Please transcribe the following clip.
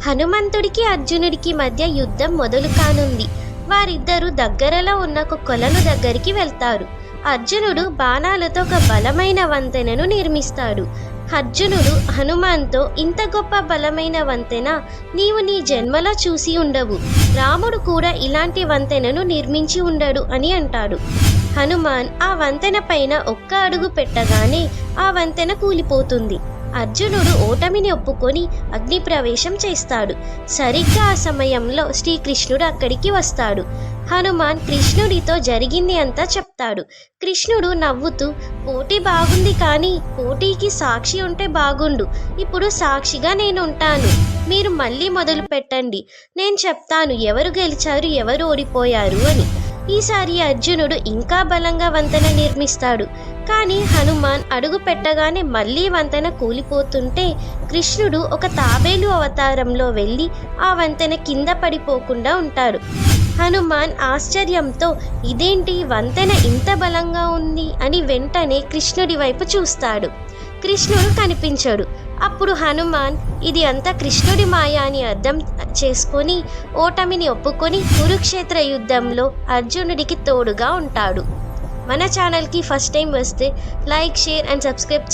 హనుమంతుడికి అర్జునుడికి మధ్య యుద్ధం మొదలు కానుంది. వారిద్దరూ దగ్గరలో ఉన్న ఒక కొలను దగ్గరికి వెళ్తారు. అర్జునుడు బాణాలతో ఒక బలమైన వంతెనను నిర్మిస్తాడు. అర్జునుడు హనుమాన్తో, ఇంత గొప్ప బలమైన వంతెన నీవు నీ జన్మలో చూసి ఉండవు. రాముడు కూడా ఇలాంటి వంతెనను నిర్మించి ఉండడు అని అంటాడు. హనుమాన్ ఆ వంతెన పైన ఒక్క అడుగు పెట్టగానే ఆ వంతెన కూలిపోతుంది. అర్జునుడు ఓటమిని ఒప్పుకొని అగ్ని ప్రవేశం చేస్తాడు. సరిగ్గా ఆ సమయంలో శ్రీకృష్ణుడు అక్కడికి వస్తాడు. హనుమాన్ కృష్ణుడితో జరిగింది అంతా చెప్తాడు. కృష్ణుడు నవ్వుతూ, పోటీ బాగుంది, కానీ పోటీకి సాక్షి ఉంటే బాగుండు. ఇప్పుడు సాక్షిగా నేను ఉంటాను. మీరు మళ్ళీ మొదలు పెట్టండి. నేను చెప్తాను ఎవరు గెలిచారు, ఎవరు ఓడిపోయారు అని. ఈసారి అర్జునుడు ఇంకా బలంగా వంతెన నిర్మిస్తాడు. కానీ హనుమాన్ అడుగు పెట్టగానే మళ్ళీ వంతెన కూలిపోతుంటే కృష్ణుడు ఒక తాబేలు అవతారంలో వెళ్ళి ఆ వంతెన కింద పడిపోకుండా ఉంటాడు. హనుమాన్ ఆశ్చర్యంతో, ఇదేంటి, వంతెన ఇంత బలంగా ఉంది అని వెంటనే కృష్ణుడి వైపు చూస్తాడు. కృష్ణుడు కనిపించడు. అప్పుడు హనుమాన్ ఇది అంతా కృష్ణుడి మాయ అని అర్థం చేసుకొని ఓటమిని ఒప్పుకొని కురుక్షేత్ర యుద్ధంలో అర్జునుడికి తోడుగా ఉంటాడు. మన ఛానల్కి ఫస్ట్ టైం వస్తే లైక్, షేర్ అండ్ సబ్స్క్రైబ్